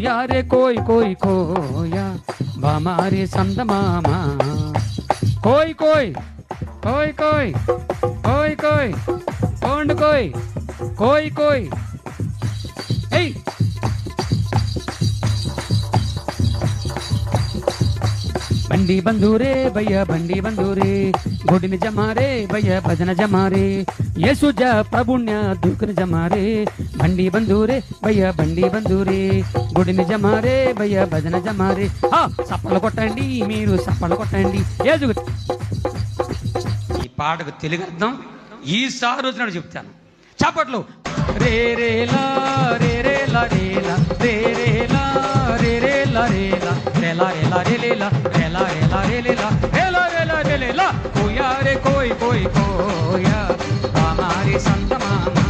यारे कोई कोई खोया हमारे संत मामा कोई कोई कोई कोई कोई कोई कौन कोई कोई ए बंडी बंधुरे भैया बंडी बंधुरे गुडिन जमारे भैया भजन जमारे येसु जा प्रभुण्य दुखन जमारे बंडी बंधुरे भैया बंडी बंधुरे गुडिन जमारे भैया भजन जमारे సప్పలు కొట్టండి మీరు సప్పలు కొట్టండి ఏజు ఈ పాటకు తెలుగు అర్థం ఈసారి రోజున చెప్తాను చప్పట్లు రే రే లా రే రే లా రే లా రే రే లా రే రే లా రే లా రే లా రే లా రే లే లా రే లా రే లా రే లే లా రే లా రే లా రే లే లా కోయా రే కోई कोई కోయా हमारे संत मामा